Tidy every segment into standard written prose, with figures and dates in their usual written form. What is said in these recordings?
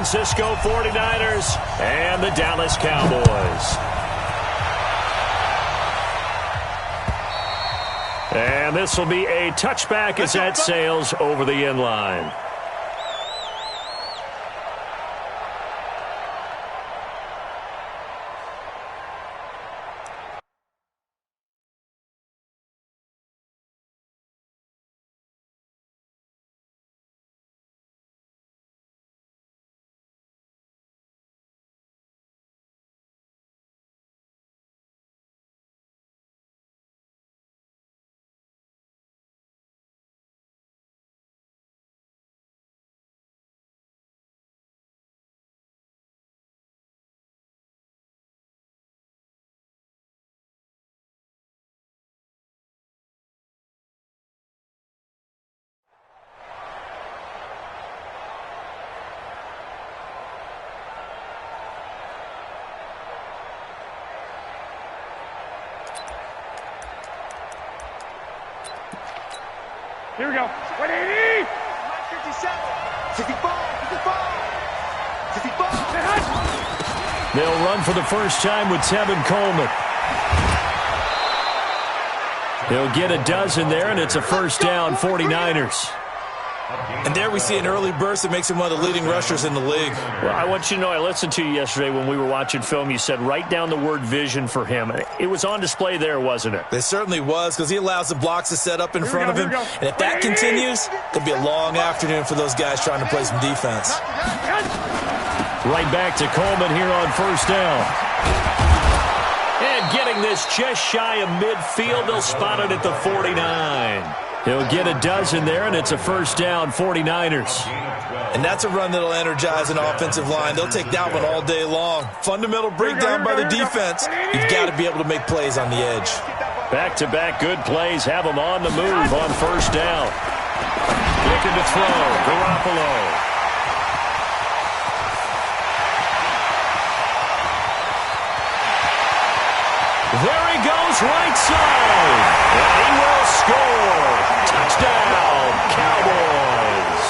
Francisco 49ers and the Dallas Cowboys. And this will be a touchback as that sails over the end line. Here we go. 180! 57! 55! They'll run for the first time with Tevin Coleman. They'll get a dozen there, and it's a first down, 49ers. And there we see an early burst that makes him one of the leading rushers in the league. Well, I want you to know, I listened to you yesterday when we were watching film. You said write down the word vision for him. It was on display there, wasn't it? It certainly was, because he allows the blocks to set up in front of him. And if that continues, it'll be a long afternoon for those guys trying to play some defense. Right back to Coleman here on first down. And getting this just shy of midfield, they'll spot it at the 49. He'll get a dozen there, and it's a first down, 49ers. And that's a run that'll energize an offensive line. They'll take that one all day long. Fundamental breakdown by the defense. You've got to be able to make plays on the edge. Back-to-back good plays have them on the move on first down. Looking to throw, Garoppolo. There he goes, right side. And he will score. Touchdown, Cowboys.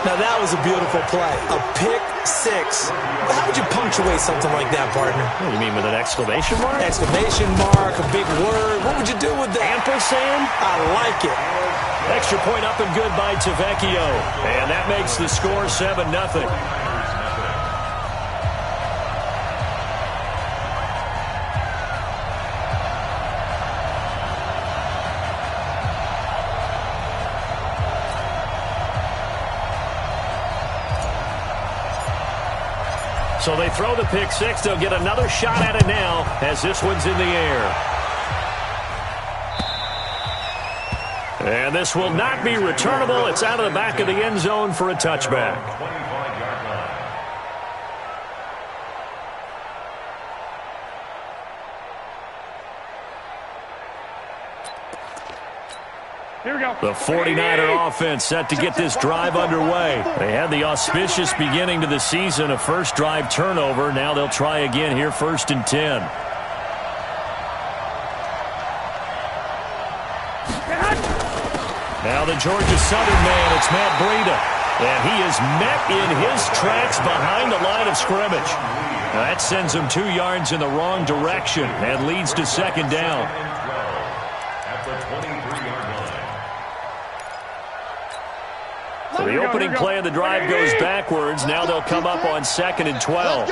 Now that was a beautiful play. A pick six. How would you punctuate something like that, partner? What do you mean, with an exclamation mark? Exclamation mark, a big word. What would you do with that? Ampersand? I like it. Extra point up and good by Tavecchio. And that makes the score 7-0. So they throw the pick six. They'll get another shot at it now as this one's in the air. And this will not be returnable. It's out of the back of the end zone for a touchback. Here we go. The 49er offense set to get this drive underway. They had the auspicious beginning to the season, a first drive turnover. Now they'll try again here, 1st and 10. Now the Georgia Southern man, it's Matt Breida. And he is met in his tracks behind the line of scrimmage. Now that sends him 2 yards in the wrong direction and leads to second down. So the opening play of the drive goes backwards. Now they'll come up on 2nd and 12.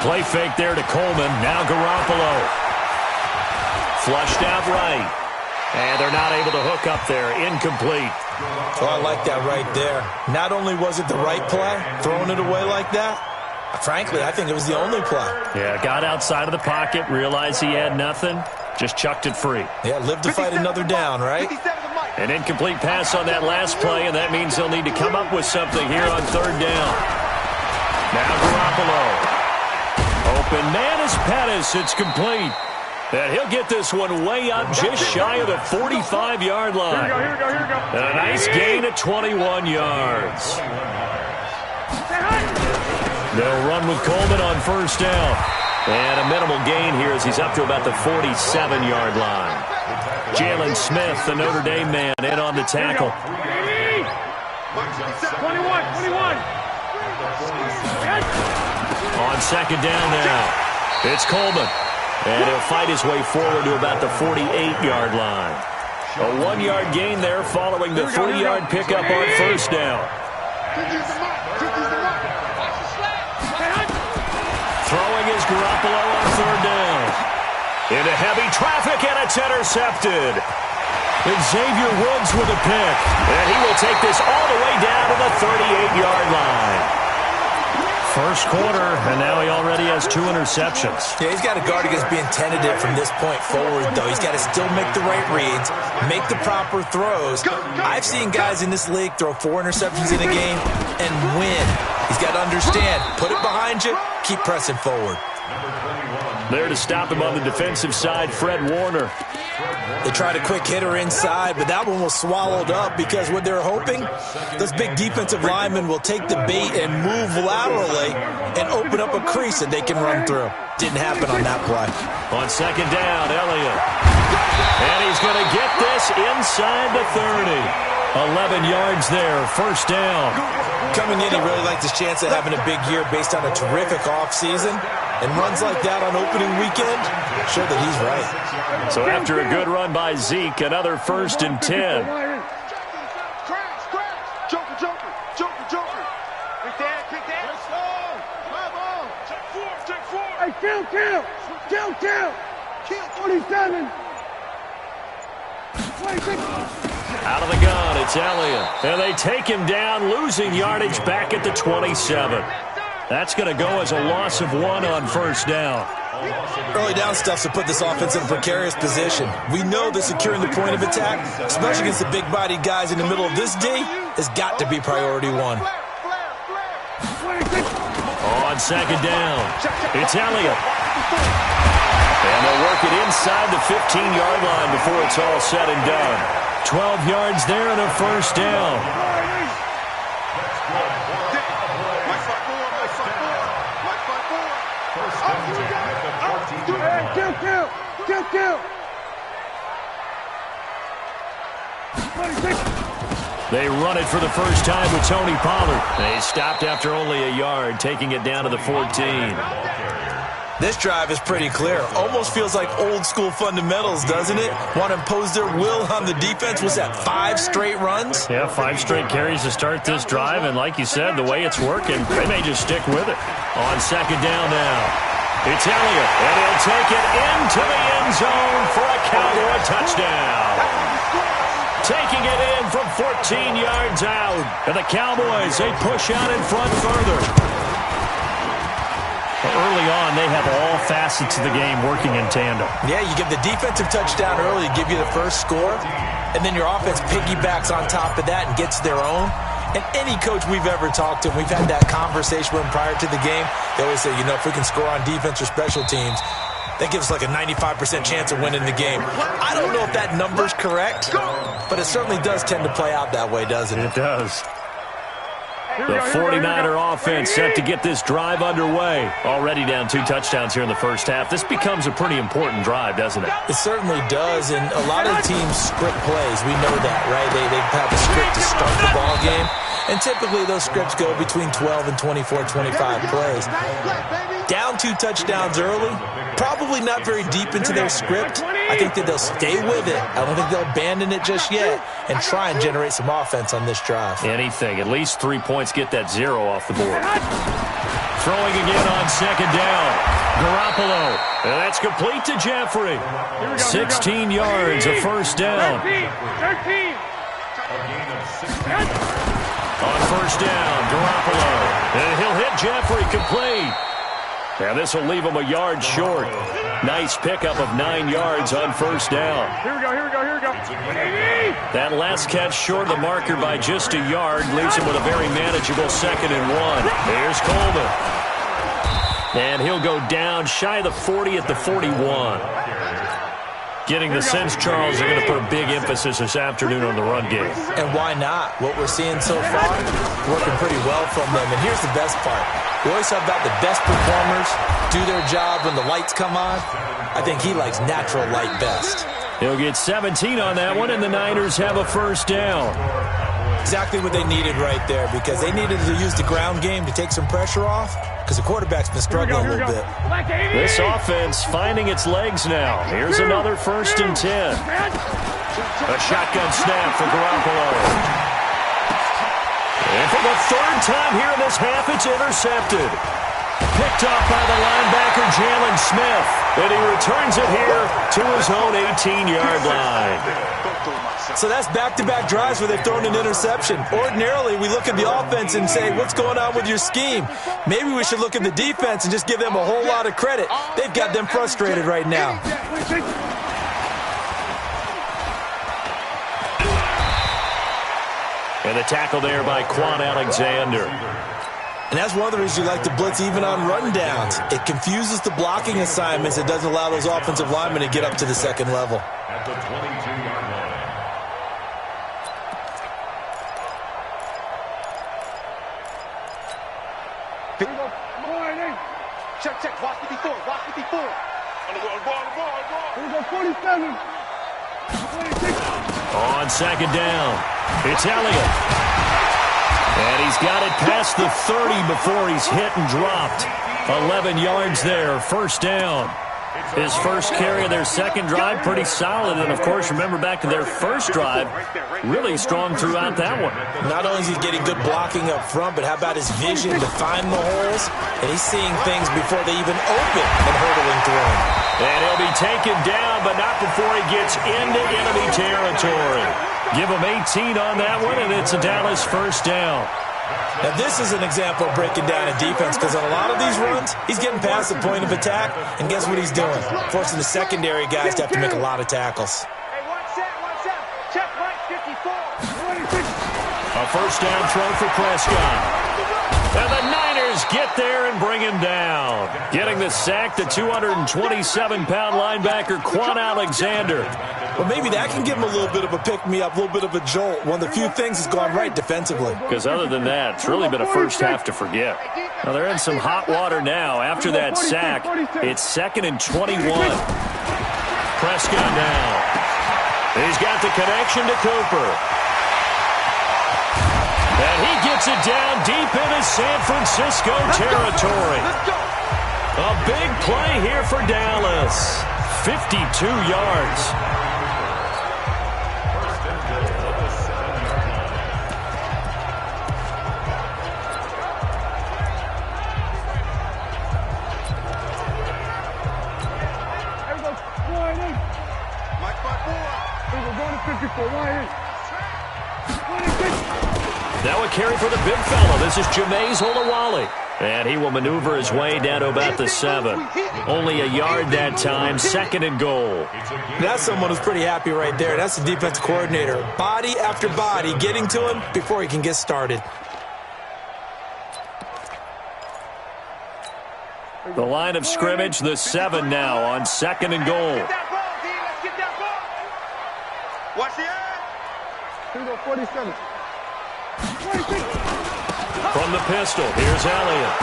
Play fake there to Coleman. Now Garoppolo. Flushed out right. And they're not able to hook up there. Incomplete. Oh, I like that right there. Not only was it the right play, throwing it away like that, frankly, I think it was the only play. Yeah, got outside of the pocket, realized he had nothing, just chucked it free. Yeah, live to fight another down, right? An incomplete pass on that last play, and that means they'll need to come up with something here on 3rd down. Now Garoppolo. Open man is Pettis. It's complete. And he'll get this one way up just shy of the 45-yard line. Here we go. And a nice gain at 21 yards. They'll run with Coleman on 1st down. And a minimal gain here as he's up to about the 47-yard line. Jalen Smith, the Notre Dame man, in on the tackle. 21. On second down now, it's Coleman. And he'll fight his way forward to about the 48-yard line. A 1-yard gain there following the 3-yard pickup on first down. Throwing is Garoppolo on third down. Into heavy traffic, and it's intercepted. Xavier Woods with a pick. And he will take this all the way down to the 38-yard line. First quarter, and now he already has 2 interceptions. Yeah, he's got to guard against being tentative from this point forward, though. He's got to still make the right reads, make the proper throws. I've seen guys in this league throw 4 interceptions in a game and win. He's got to understand, put it behind you, keep pressing forward. There to stop him on the defensive side, Fred Warner. They tried a quick hitter inside, but that one was swallowed up because what they're hoping, those big defensive linemen will take the bait and move laterally and open up a crease that they can run through. Didn't happen on that play. On second down, Elliott. And he's going to get this inside the 30. 11 yards there, first down. Coming in, he really liked his chance of having a big year based on a terrific offseason. And runs like that on opening weekend, show that he's right. So after a good run by Zeke, another 1st and 10. Hey, kill. 47. 26. Out of the gun, it's Elliott. And they take him down, losing yardage back at the 27. That's going to go as a loss of 1 on first down. Early down stuff to put this offense in a precarious position. We know that securing the point of attack, especially against the big-bodied guys in the middle of this D, has got to be priority 1. On second down, it's Elliott. And they'll work it inside the 15-yard line before it's all said and done. 12 yards there and a first down. Kill. They run it for the first time with Tony Pollard. They stopped after only a yard, taking it down to the 14. This drive is pretty clear. Almost feels like old-school fundamentals, doesn't it? Want to impose their will on the defense. Was that 5 straight runs? Yeah, 5 straight carries to start this drive, and like you said, the way it's working, they may just stick with it. On second down now. It's Elliott, and he'll take it into the end zone for a Cowboy touchdown. Taking it in from 14 yards out. And the Cowboys, they push out in front further. Early on, they have all facets of the game working in tandem. Yeah, you give the defensive touchdown early, give you the first score, and then your offense piggybacks on top of that and gets their own. And any coach we've ever talked to, we've had that conversation with them prior to the game, they always say, if we can score on defense or special teams, that gives us like a 95% chance of winning the game. I don't know if that number's correct, but it certainly does tend to play out that way, doesn't it? It does. The 49er offense set to get this drive underway. Already down 2 touchdowns here in the first half. This becomes a pretty important drive, doesn't it? It certainly does, and a lot of the teams script plays. We know that, right? They have a script to start the ball game, and typically those scripts go between 12 and 24, 25 plays. Down 2 touchdowns early, probably not very deep into their script. I think that they'll stay with it. I don't think they'll abandon it just yet and try and generate some offense on this drive. Anything. At least 3 points get that 0 off the board. Throwing again on second down. Garoppolo. And that's complete to Jeffrey. 16 yards, a first down. 13. On first down, Garoppolo. And he'll hit Jeffrey complete. And this will leave him a yard short. Nice pickup of 9 yards on first down. Here we go. That last catch short of the marker by just a yard leaves him with a very manageable 2nd and 1. Here's Coleman. And he'll go down shy of the 40 at the 41. Getting the sense, Charles, they're going to put a big emphasis this afternoon on the run game. And why not? What we're seeing so far, working pretty well from them. And here's the best part. We always talk about the best performers do their job when the lights come on. I think he likes natural light best. He'll get 17 on that one, and the Niners have a first down. Exactly what they needed right there, because they needed to use the ground game to take some pressure off, because the quarterback's been struggling a little bit. This offense finding its legs now. Here's another 1st and 10. A shotgun snap for Garoppolo. And for the 3rd time here in this half, it's intercepted. Picked off by the linebacker, Jalen Smith. And he returns it here to his own 18-yard line. So that's back-to-back drives where they've thrown an interception. Ordinarily, we look at the offense and say, what's going on with your scheme? Maybe we should look at the defense and just give them a whole lot of credit. They've got them frustrated right now. And the tackle there by Quan Alexander. And that's one of the reasons you like to blitz even on rundowns. It confuses the blocking assignments. It doesn't allow those offensive linemen to get up to the second level. At the 22-yard line. Check. Watch the before. On the ball. Here we go, 47. 26. On 2nd down, it's Elliott. And he's got it past the 30 before he's hit and dropped. 11 yards there, 1st down. His first carry of their 2nd drive, pretty solid. And, of course, remember back to their 1st drive, really strong throughout that one. Not only is he getting good blocking up front, but how about his vision to find the holes? And he's seeing things before they even open and hurdling through him. And he'll be taken down, but not before he gets into enemy territory. Give him 18 on that one, and it's a Dallas 1st down. Now, this is an example of breaking down a defense, because on a lot of these runs, he's getting past the point of attack, and guess what he's doing? Forcing the secondary guys to have to make a lot of tackles. Hey, watch out. Check right, 54. A 1st down throw for Prescott. And the Niners get there and bring him down. Getting the sack, the 227-pound linebacker, Quan Alexander. Well, maybe that can give him a little bit of a pick-me-up, a little bit of a jolt. One of the few things that's gone right defensively. Because other than that, it's really been a first half to forget. Now, they're in some hot water now. After that sack, it's 2nd and 21. Prescott now. He's got the connection to Cooper. And he gets it down deep into San Francisco territory. A big play here for Dallas. 52 yards. Now a carry for the big fella. This is Jameis Olawale. And he will maneuver his way down to about the 7. Only a yard that time, 2nd and goal. That's someone who's pretty happy right there. That's the defense coordinator. Body after body getting to him before he can get started. The line of scrimmage, the 7 now on 2nd and goal. Let's get that ball. Watch the eye. Here we go, 47. 26. From the pistol, here's Elliott.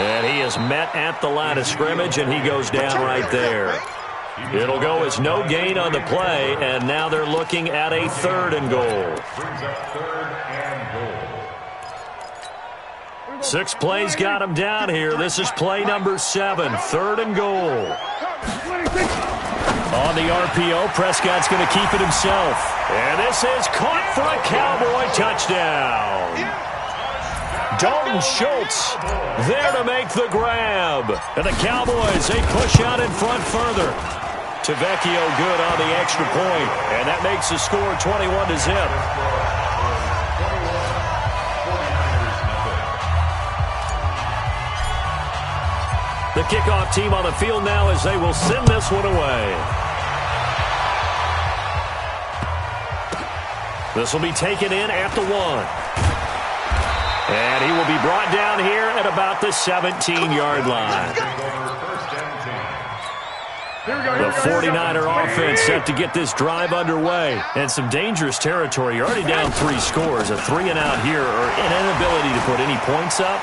And he is met at the line of scrimmage, and he goes down right there. It'll go as no gain on the play, and now they're looking at a 3rd and goal. 6 plays got him down here. This is play number 7, 3rd and goal. On the RPO, Prescott's going to keep it himself. And this is caught for a Cowboy touchdown. Dalton Schultz there to make the grab. And the Cowboys, they push out in front further. Tavecchio good on the extra point. And that makes the score 21-0. The kickoff team on the field now as they will send this one away. This will be taken in at the 1. And he will be brought down here at about the 17-yard line. The 49er offense set to get this drive underway. And some dangerous territory. You're already down 3 scores. A 3-and-out here or an inability to put any points up.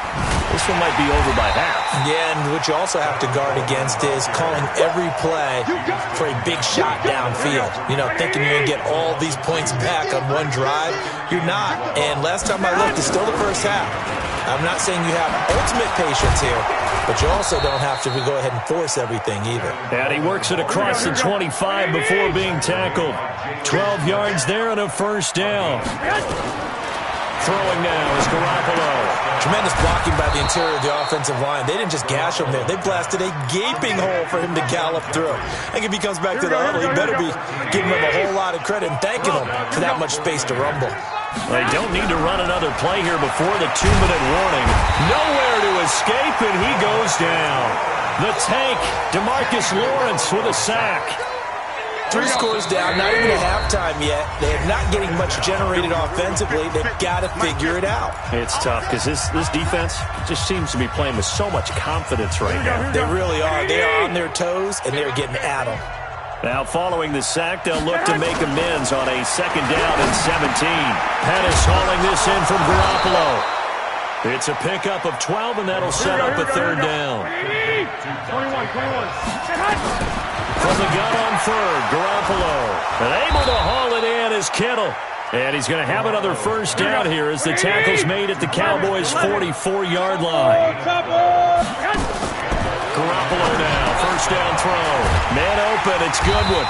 This one might be over by half. Yeah, and what you also have to guard against is calling every play for a big shot downfield. You know, thinking you're going to get all these points back on one drive. You're not. And last time I looked, it's still the first half. I'm not saying you have ultimate patience here, but you also don't have to go ahead and force everything either. And he works it across the 25 before being tackled. 12 yards there and a first down. Throwing now is Garoppolo. Tremendous blocking by the interior of the offensive line. They didn't just gash him there. They blasted a gaping hole for him to gallop through. I think if he comes back to the huddle, he better be giving him a whole lot of credit and thanking him for that much space to rumble. They don't need to run another play here before the 2-minute warning. Nowhere to escape, and he goes down. The tank, DeMarcus Lawrence with a sack. 3 scores down, not even at halftime yet. They're not getting much generated offensively. They've got to figure it out. It's tough because this defense just seems to be playing with so much confidence right now. They really are. They are on their toes, and they're getting at them. Now following the sack, they'll look to make amends on a 2nd down and 17. Pettis hauling this in from Garoppolo. It's a pickup of 12, and that'll set up a 3rd down. 21. From the gun on 3rd, Garoppolo. And able to haul it in is Kittle. And he's going to have another first down here as the tackle's made at the Cowboys' 44-yard line. Garoppolo now, first down throw. Man open, it's Goodwin.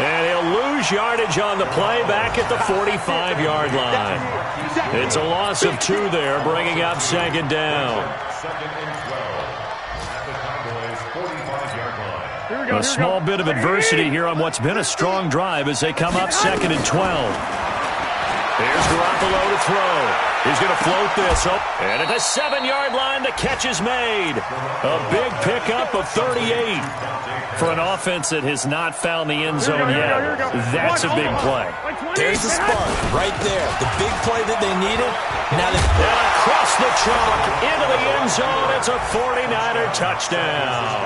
And he'll lose yardage on the play back at the 45-yard line. It's a loss of 2 there, bringing up 2nd down. 2nd and 12. The Cowboys' 45-yard line. A small bit of adversity here on what's been a strong drive as they come up 2nd and 12. Here's Garoppolo to throw. He's going to float this up. And at the 7-yard line, the catch is made. A big pickup of 38. For an offense that has not found the end zone yet, that's a big play. There's the spark right there. The big play that they needed. Now and across the chalk into the end zone. It's a 49er touchdown.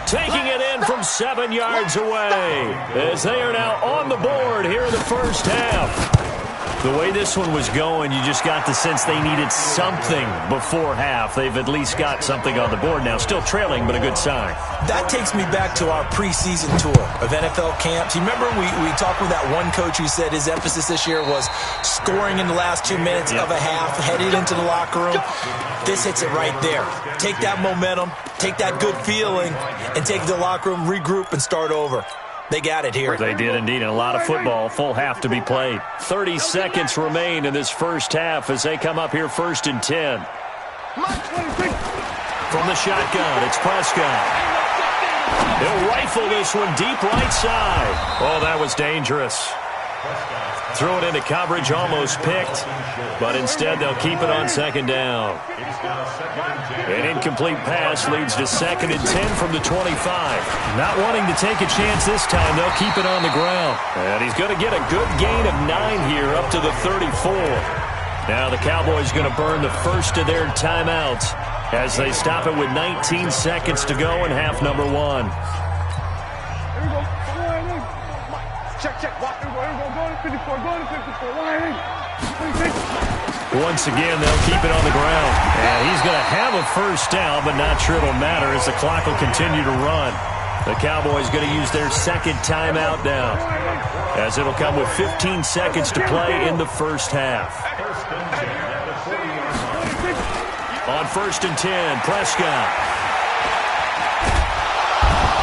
Taking it in from 7 yards away as they are now on the board here in the first half. The way this one was going, you just got the sense they needed something before half. They've at least got something on the board now. Still trailing, but a good sign. That takes me back to our preseason tour of NFL camps. You remember we talked with that one coach who said his emphasis this year was scoring in the last 2 minutes of a half, headed into the locker room. This hits it right there. Take that momentum, take that good feeling, and take the locker room, regroup, and start over. They got it here. They did indeed, and a lot of football, full half to be played. 30 seconds remain in this first half as they come up here 1st and 10. From the shotgun, it's Prescott. He'll rifle this one deep right side. Oh, that was dangerous. Threw it into coverage, almost picked, but instead they'll keep it on 2nd down. An incomplete pass leads to 2nd and 10 from the 25. Not wanting to take a chance this time, they'll keep it on the ground. And he's going to get a good gain of 9 here up to the 34. Now the Cowboys going to burn the first of their timeouts as they stop it with 19 seconds to go in half number 1. Check. Watch. Go to 54. Go to 54. Once again, they'll keep it on the ground. And he's going to have a first down, but not sure it'll matter as the clock will continue to run. The Cowboys going to use their 2nd timeout now, as it'll come with 15 seconds to play in the first half. On 1st and 10, Prescott.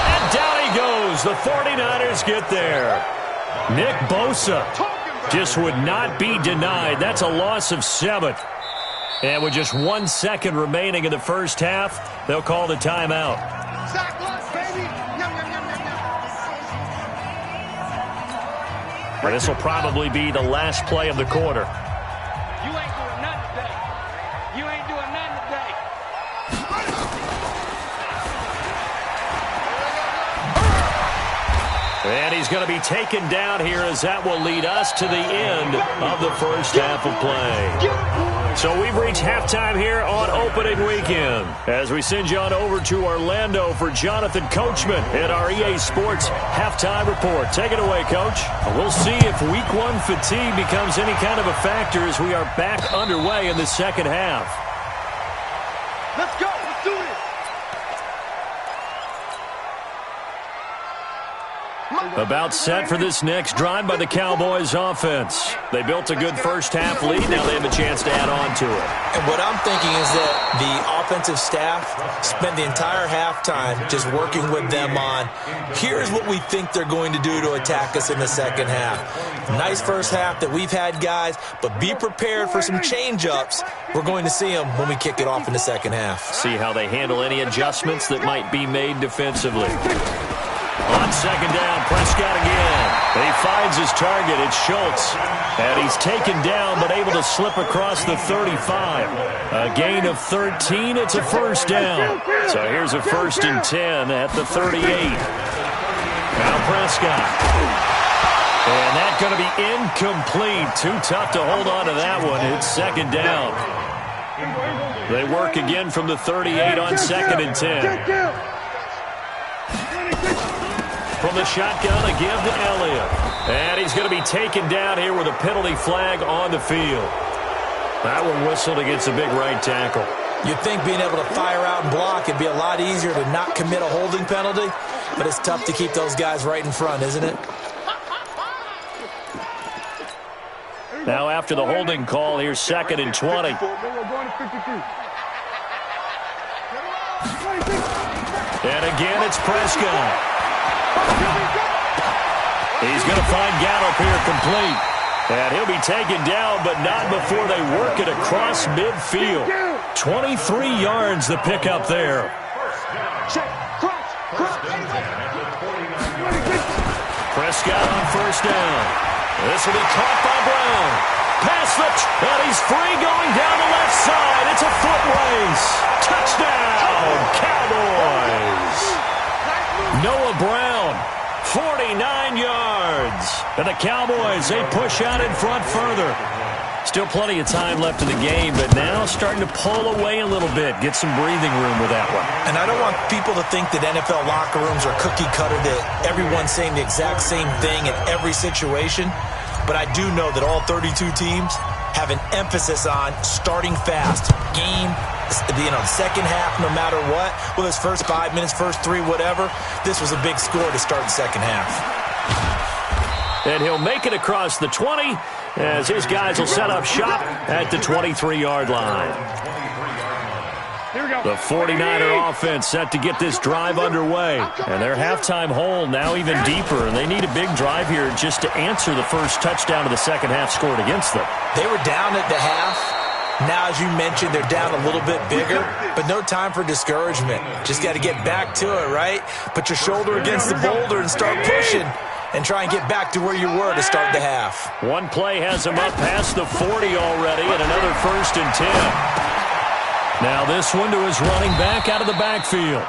And down he goes. The 49ers get there. Nick Bosa just would not be denied. That's a loss of 7. And with just 1 second remaining in the first half, they'll call the timeout. Well, this will probably be the last play of the quarter. You ain't doing nothing today. You ain't doing nothing today. And he's going to be taken down here as that will lead us to the end of the first half of play. So we've reached halftime here on opening weekend as we send you on over to Orlando for Jonathan Coachman in our EA Sports halftime report. Take it away, Coach. We'll see if week one fatigue becomes any kind of a factor as we are back underway in the second half. Let's go. Let's do this. About set for this next drive by the Cowboys offense. They built a good first half lead. Now they have a chance to add on to it. And what I'm thinking is that the offensive staff spent the entire halftime just working with them on, here's what we think they're going to do to attack us in the second half. Nice first half that we've had, guys, but be prepared for some change-ups. We're going to see them when we kick it off in the second half. See how they handle any adjustments that might be made defensively. On second down, Prescott again. He finds his target. It's Schultz. And he's taken down but able to slip across the 35. A gain of 13. It's a first down. So here's a 1st and 10 at the 38. Now Prescott. And that's going to be incomplete. Too tough to hold on to that one. It's second down. They work again from the 38 on 2nd and 10. From the shotgun, a give to Elliott. And he's going to be taken down here with a penalty flag on the field. That one whistled against a big right tackle. You'd think being able to fire out and block would be a lot easier to not commit a holding penalty, but it's tough to keep those guys right in front, isn't it? Now after the holding call, here's 2nd and 20. And again, it's Prescott. He's going to find Gallup here complete. And he'll be taken down, but not before they work it across midfield. 23 yards the pickup there. Prescott on 1st down. This will be caught by Brown. Pass and he's free going down the left side. It's a foot race. Touchdown, Cowboys. Noah Brown, 49 yards. And the Cowboys, they push out in front further. Still plenty of time left in the game, but now starting to pull away a little bit. Get some breathing room with that one. And I don't want people to think that NFL locker rooms are cookie cutter, that everyone's saying the exact same thing in every situation. But I do know that all 32 teams have an emphasis on starting fast. Game, second half, no matter what. Whether it's first 5 minutes, first 3, whatever. This was a big score to start the second half. And he'll make it across the 20 as his guys will set up shop at the 23-yard line. The 49er offense set to get this drive underway. And their halftime hole now even deeper. And they need a big drive here just to answer the first touchdown of the second half scored against them. They were down at the half. Now, as you mentioned, they're down a little bit bigger, but no time for discouragement. Just got to get back to it, right? Put your shoulder against the boulder and start pushing and try and get back to where you were to start the half. One play has them up past the 40 already and another 1st and 10. Now this one to his running back out of the backfield.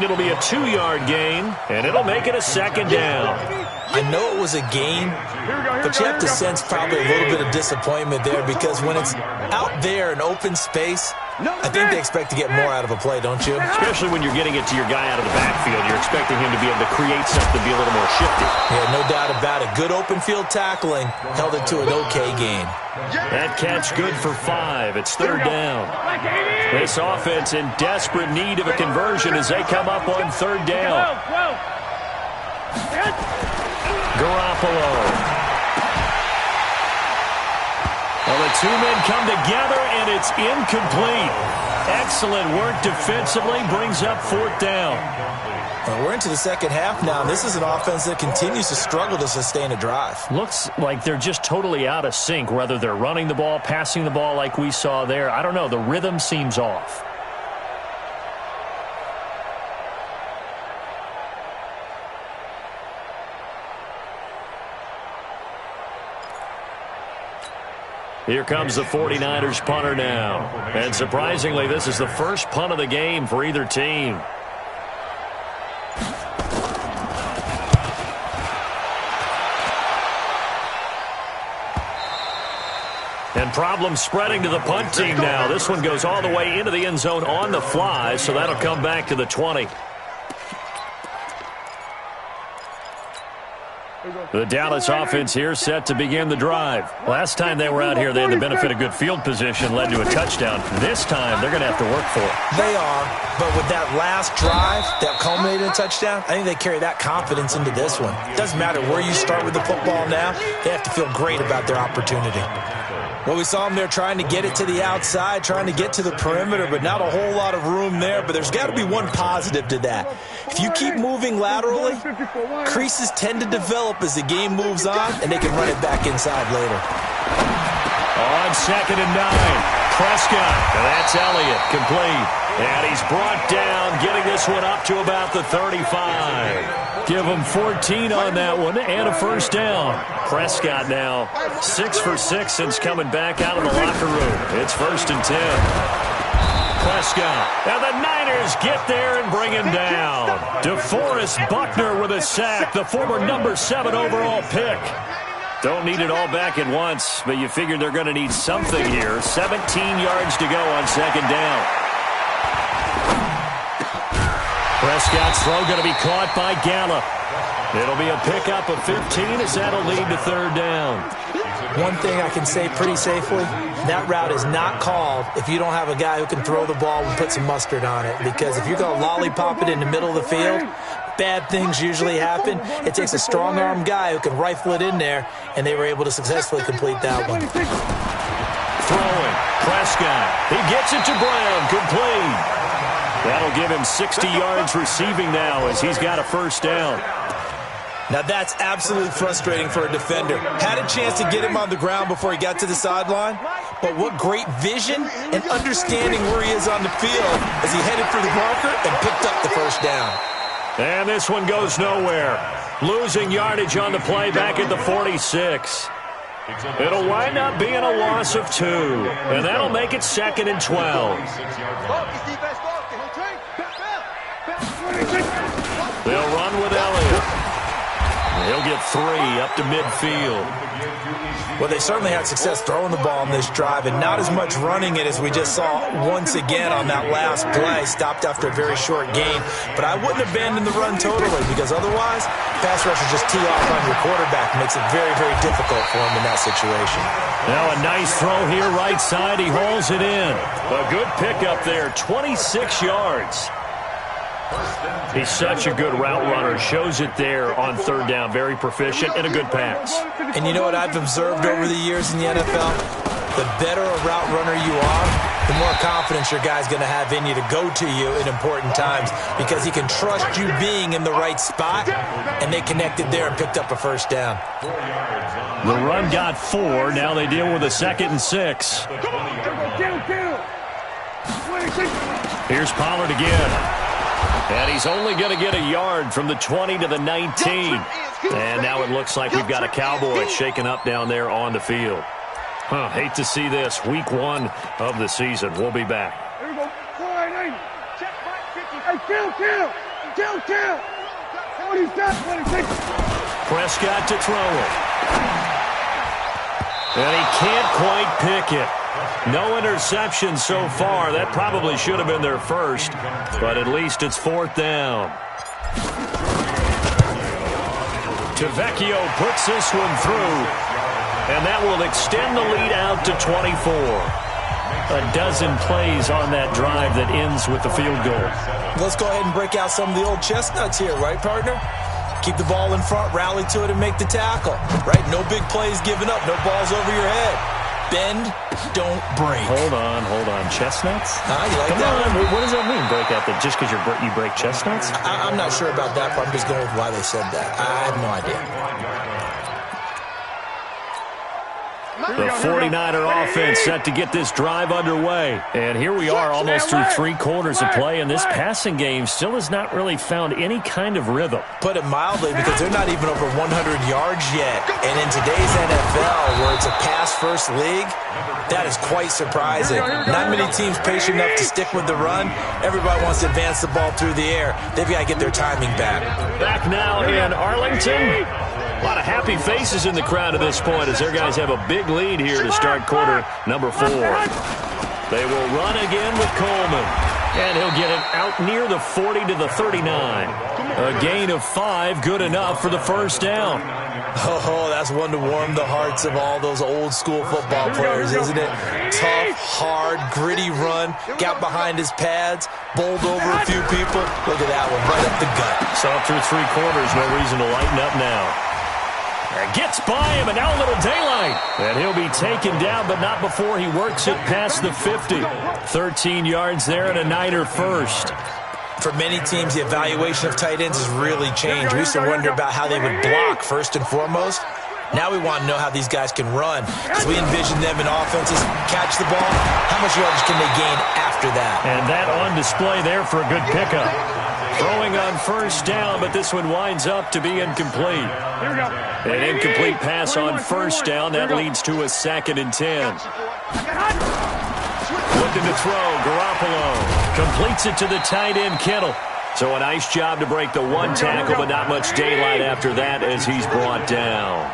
It'll be a 2-yard gain, and it'll make it a second down. I know it was a gain, but you have to sense probably a little bit of disappointment there because when it's out there in open space, I think they expect to get more out of a play, don't you? Especially when you're getting it to your guy out of the backfield. You're expecting him to be able to create something, be a little more shifty. Yeah, no doubt about it. Good open field tackling held it to an okay gain. That catch good for 5. It's 3rd down. This offense in desperate need of a conversion as they come up on 3rd down. Garoppolo. Well, the two men come together, and it's incomplete. Excellent work defensively, brings up 4th down. Well, we're into the second half now, and this is an offense that continues to struggle to sustain a drive. Looks like they're just totally out of sync, whether they're running the ball, passing the ball like we saw there. I don't know. The rhythm seems off. Here comes the 49ers punter now. And surprisingly, this is the first punt of the game for either team. And And problems spreading to the punt team now. This one goes all the way into the end zone on the fly, so that'll come back to the 20. The Dallas offense here set to begin the drive. Last time they were out here, they had the benefit of good field position, led to a touchdown. This time, they're going to have to work for it. They are, but with that last drive that culminated in a touchdown, I think they carry that confidence into this one. It doesn't matter where you start with the football now. They have to feel great about their opportunity. Well, we saw them there trying to get it to the outside, trying to get to the perimeter, but not a whole lot of room there. But there's got to be one positive to that. If you keep moving laterally, creases tend to develop as the game moves on, and they can run it back inside later. On 2nd and 9, Prescott. That's Elliott, complete. And he's brought down, getting this one up to about the 35. Give him 14 on that one and a first down. Prescott now 6 for 6 since coming back out of the locker room. It's 1st and 10. Prescott. And the Niners get there and bring him down. DeForest Buckner with a sack, the former number 7 overall pick. Don't need it all back at once, but you figure they're going to need something here. 17 yards to go on 2nd down. Prescott's throw going to be caught by Gallup. It'll be a pickup of 15 as that'll lead to 3rd down. One thing I can say pretty safely, that route is not called if you don't have a guy who can throw the ball and put some mustard on it. Because if you're going to lollipop it in the middle of the field, bad things usually happen. It takes a strong-arm guy who can rifle it in there, and they were able to successfully complete that one. Throwing, Prescott. He gets it to Brown, complete. That'll give him 60 yards receiving now as he's got a first down. Now that's absolutely frustrating for a defender. Had a chance to get him on the ground before he got to the sideline, but what great vision and understanding where he is on the field as he headed for the marker and picked up the first down. And this one goes nowhere. Losing yardage on the play back at the 46. It'll wind up being a loss of 2, and that'll make it 2nd and 12. They'll run with Elliott. He'll get 3 up to midfield. Well, they certainly had success throwing the ball on this drive and not as much running it as we just saw once again on that last play. Stopped after a very short gain. But I wouldn't abandon the run totally because otherwise, pass rushers just tee off on your quarterback. Makes it very, very difficult for him in that situation. Now a nice throw here right side. He hauls it in. A good pickup there, 26 yards. He's such a good route runner. Shows it there on 3rd down. Very proficient and a good pass. And you know what I've observed over the years in the NFL? The better a route runner you are, the more confidence your guy's going to have in you to go to you in important times because he can trust you being in the right spot, and they connected there and picked up a first down. The run got 4. Now they deal with a 2nd and 6. Here's Pollard again. And he's only going to get a yard from the 20 to the 19. And now it looks like we've got a Cowboy shaken up down there on the field. Hate to see this. Week 1 of the season. We'll be back. Here we go. 480. Check back 50. Hey, kill. 26. Prescott to throw it. And he can't quite pick it. No interception so far. That probably should have been their first, but at least it's 4th down. Tavecchio puts this one through, and that will extend the lead out to 24. A dozen plays on that drive that ends with the field goal. Let's go ahead and break out some of the old chestnuts here, right, partner? Keep the ball in front, rally to it, and make the tackle, right? No big plays given up, no balls over your head. Bend, don't break. Hold on. Chestnuts? You like Come that? on. What does that mean, break out? Just because you break chestnuts? I'm not sure about that, but I'm just going with why they said that. I have no idea. The 49er offense set to get this drive underway. And here we are almost through 3 quarters of play, and this passing game still has not really found any kind of rhythm. Put it mildly, because they're not even over 100 yards yet. And in today's NFL, where it's a pass-first league, that is quite surprising. Not many teams patient enough to stick with the run. Everybody wants to advance the ball through the air. They've got to get their timing back. Back now in Arlington. A lot of happy faces in the crowd at this point as their guys have a big lead here to start quarter number 4. They will run again with Coleman. And he'll get it out near the 40 to the 39. A gain of 5, good enough for the first down. Oh, that's one to warm the hearts of all those old-school football players, isn't it? Tough, hard, gritty run, got behind his pads, bowled over a few people. Look at that one, right up the gut. Saw through 3 quarters, no reason to lighten up now. And gets by him, and now a little daylight. And he'll be taken down, but not before he works it past the 50. 13 yards there and a Niner first. For many teams, the evaluation of tight ends has really changed. We used to wonder about how they would block first and foremost. Now we want to know how these guys can run, because we envision them in offenses, catch the ball, how much yardage can they gain after that? And that on display there for a good pickup. Throwing on first down, but this one winds up to be incomplete. An incomplete pass on first down. That leads to a 2nd and 10. Looking to throw, Garoppolo completes it to the tight end, Kittle. So a nice job to break the 1 tackle, but not much daylight after that as he's brought down.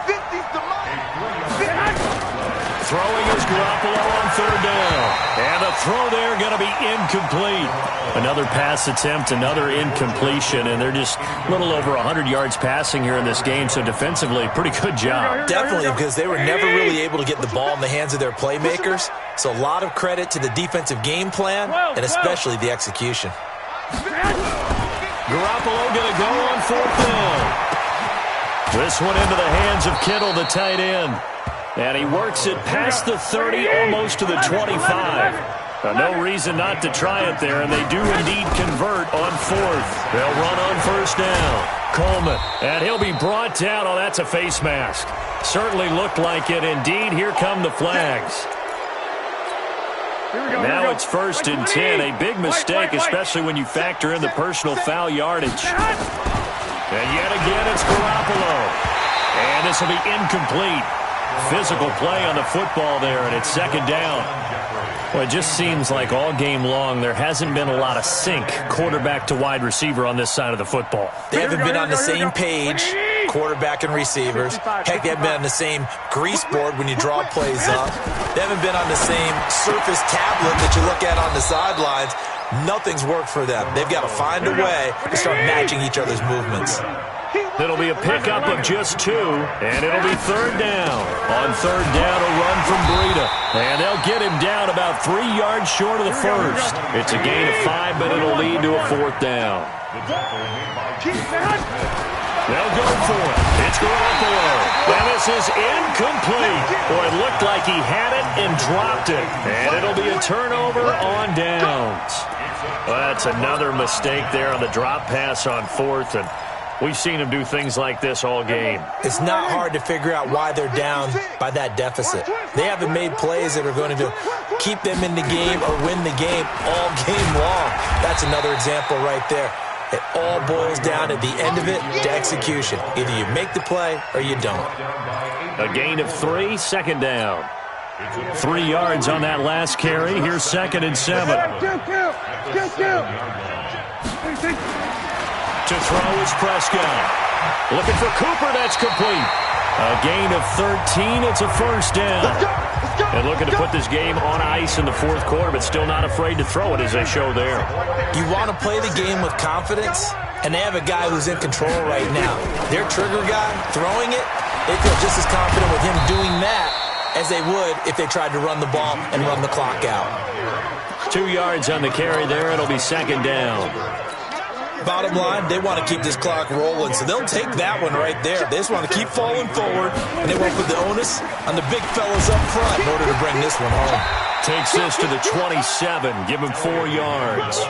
Throwing is Garoppolo on 3rd down. And the throw there going to be incomplete. Another pass attempt, another incompletion, and they're just a little over 100 yards passing here in this game, so defensively, pretty good job. Definitely, because they were never really able to get the ball in the hands of their playmakers, so a lot of credit to the defensive game plan, and especially the execution. Garoppolo going to go on 4th down. This one into the hands of Kittle, the tight end. And he works it past the 30, almost to the 25. No reason not to try it there, and they do indeed convert on 4th. They'll run on 1st down. Coleman, and he'll be brought down. Oh, that's a face mask. Certainly looked like it. Indeed, here come the flags. Now it's 1st and 10. A big mistake, especially when you factor in the personal foul yardage. And yet again, it's Garoppolo. And this will be incomplete. Physical play on the football there, and it's 2nd down. Well, it just seems like all game long there hasn't been a lot of sync quarterback to wide receiver on this side of the football. They haven't been on the same page, quarterback and receivers. Heck, they haven't been on the same grease board when you draw plays up. They haven't been on the same surface tablet that you look at on the sidelines. Nothing's worked for them. They've got to find a way to start matching each other's movements. It'll be a pickup of just 2, and it'll be 3rd down. On 3rd down, a run from Breida. And they'll get him down about 3 yards short of the first. It's a gain of 5, but it'll lead to a 4th down. They'll go for it. It's Garoppolo. And this is incomplete. Boy, it looked like he had it and dropped it. And it'll be a turnover on downs. Well, that's another mistake there on the drop pass on 4th, and we've seen him do things like this all game. It's not hard to figure out why they're down by that deficit. They haven't made plays that are going to keep them in the game or win the game all game long. That's another example right there. It all boils down at the end of it to execution. Either you make the play or you don't. A gain of 3, 2nd down. 3 yards on that last carry. Here's 2nd and 7. To throw is Prescott. Looking for Cooper, that's complete. A gain of 13, it's a 1st down. And looking to put this game on ice in the 4th quarter, but still not afraid to throw it as they show there. You want to play the game with confidence, and they have a guy who's in control right now. Their trigger guy, throwing it, they feel just as confident with him doing that as they would if they tried to run the ball and run the clock out. 2 yards on the carry there, it'll be 2nd down. Bottom line, they want to keep this clock rolling, so they'll take that one right there. They just want to keep falling forward, and they won't put the onus on the big fellas up front in order to bring this one home. Takes this to the 27, give him 4 yards.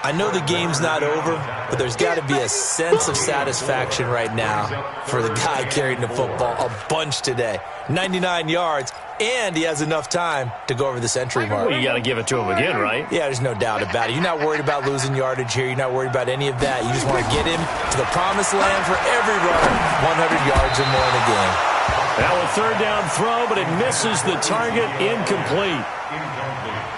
I know the game's not over, but there's got to be a sense of satisfaction right now for the guy carrying the football a bunch today. 99 yards, and he has enough time to go over the century mark. Well, you got to give it to him again, right? Yeah, there's no doubt about it. You're not worried about losing yardage here. You're not worried about any of that. You just want to get him to the promised land for every runner, 100 yards or more in the game. Now a 3rd down throw, but it misses the target, incomplete.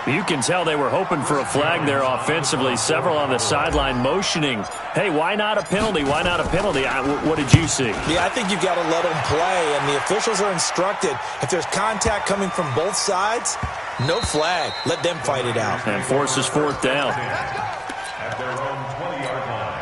You can tell they were hoping for a flag there offensively. Several on the sideline motioning, hey, why not a penalty? Why not a penalty? What did you see? Yeah, I think you've got to let them play, and the officials are instructed. If there's contact coming from both sides, no flag. Let them fight it out. And forces fourth down. At their own 20-yard line.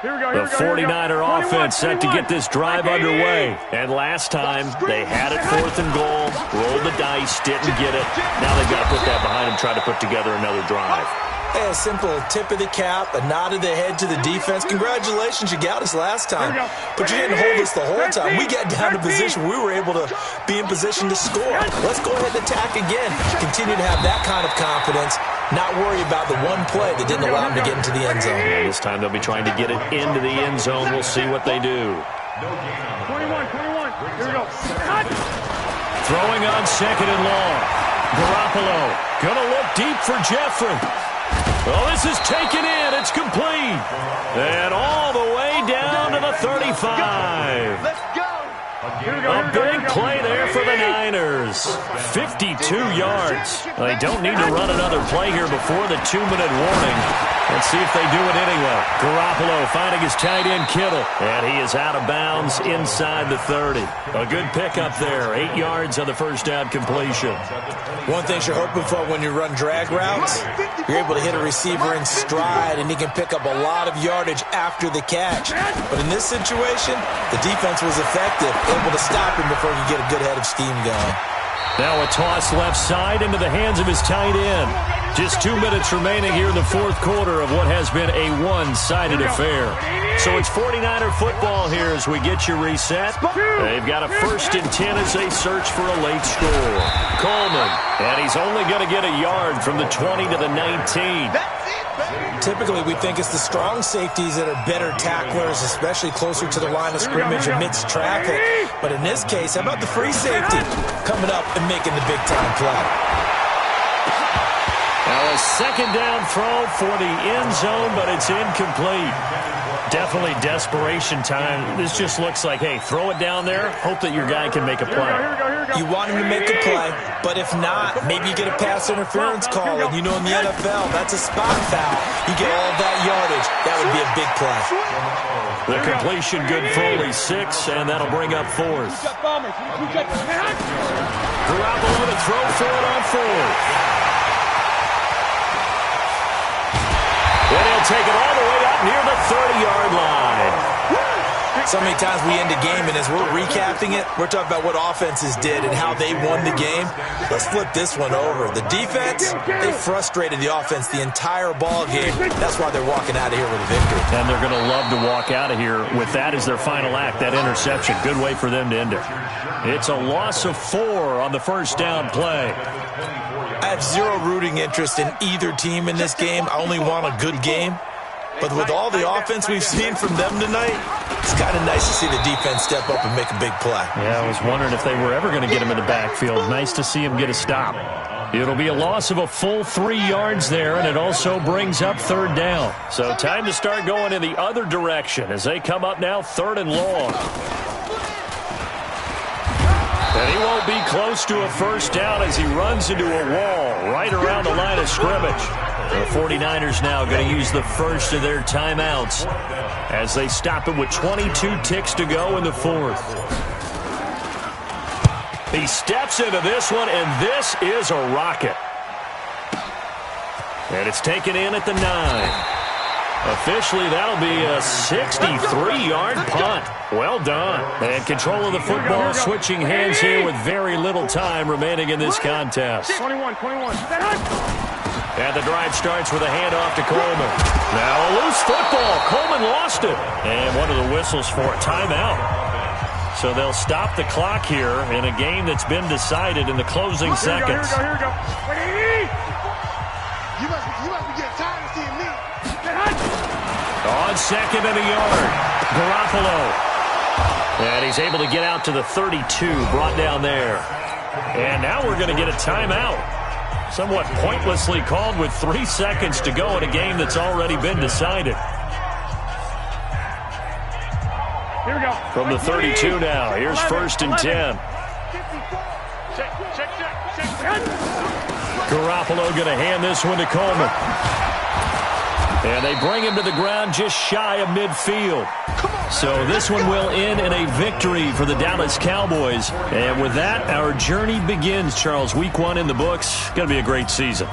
The 49er offense set to get this drive underway. And last time, they had it 4th and goal, rolled the dice, didn't get it. Now they've got to put that behind them, try to put together another drive. Hey, a simple tip of the cap, a nod of the head to the defense. Congratulations, you got us last time. But you didn't hold us the whole time. We got down to position. We were able to be in position to score. Let's go ahead and attack again. Continue to have that kind of confidence. Not worry about the one play that didn't allow them to get into the end zone. Yeah, this time they'll be trying to get it into the end zone. We'll see what they do. 21. Here we go. Throwing on 2nd and long. Garoppolo going to look deep for Jeffrey. Well, this is taken in. It's complete. And all the way down to the 35. Let's go. A big play there for the Niners. 52 yards. Well, they don't need to run another play here before the 2-minute warning. Let's see if they do it anyway. Garoppolo finding his tight end Kittle. And he is out of bounds inside the 30. A good pickup there. 8 yards on the first down completion. One thing you're hoping for when you run drag routes, you're able to hit a receiver in stride, and he can pick up a lot of yardage after the catch. But in this situation, the defense was effective, able to stop him before he could get a good head of steam going. Now a toss left side into the hands of his tight end. Just 2 minutes remaining here in the 4th quarter of what has been a one-sided affair. So it's 49er football here as we get you reset. They've got a 1st and 10 as they search for a late score. Coleman, and he's only going to get a yard from the 20 to the 19. Typically, we think it's the strong safeties that are better tacklers, especially closer to the line of scrimmage amidst traffic. But in this case, how about the free safety coming up and making the big-time play? Now a 2nd down throw for the end zone, but it's incomplete. Definitely desperation time. This just looks like, hey, throw it down there, hope that your guy can make a play. You want him to make a play, but if not, maybe you get a pass interference call, and you know in the NFL, that's a spot foul. You get all of that yardage. That would be a big play. The completion good for only 6, and that'll bring up 4th. Garoppolo to throw for it on 4th. And he'll take it all the way up near the 30-yard line. So many times we end a game, and as we're recapping it, we're talking about what offenses did and how they won the game. Let's flip this one over. The defense, they frustrated the offense the entire ball game. That's why they're walking out of here with a victory. And they're going to love to walk out of here with that as their final act, that interception. Good way for them to end it. It's a loss of 4 on the first down play. I have zero rooting interest in either team in this game. I only want a good game. But with all the offense we've seen from them tonight, it's kind of nice to see the defense step up and make a big play. Yeah, I was wondering if they were ever going to get him in the backfield. Nice to see him get a stop. It'll be a loss of a full 3 yards there, and it also brings up 3rd down. So time to start going in the other direction as they come up now 3rd and long. And he won't be close to a first down as he runs into a wall right around the line of scrimmage. The 49ers now going to use the first of their timeouts as they stop it with 22 ticks to go in the 4th. He steps into this one, and this is a rocket. And it's taken in at the 9. Officially, that'll be a 63-yard punt. Well done. And control of the football switching hands here with very little time remaining in this contest. 21. And the drive starts with a handoff to Coleman. Now a loose football. Coleman lost it. And one of the whistles for a timeout. So they'll stop the clock here in a game that's been decided in the closing seconds. Here we go. You must be getting tired of seeing me. On 2nd and a yard. Garoppolo. And he's able to get out to the 32, brought down there. And now we're going to get a timeout. Somewhat pointlessly called with 3 seconds to go in a game that's already been decided. Here we go. From the 32 now, here's 1st and 10. Garoppolo going to hand this one to Coleman. And they bring him to the ground just shy of midfield. So this one will end in a victory for the Dallas Cowboys. And with that, our journey begins, Charles. Week 1 in the books. Going to be a great season.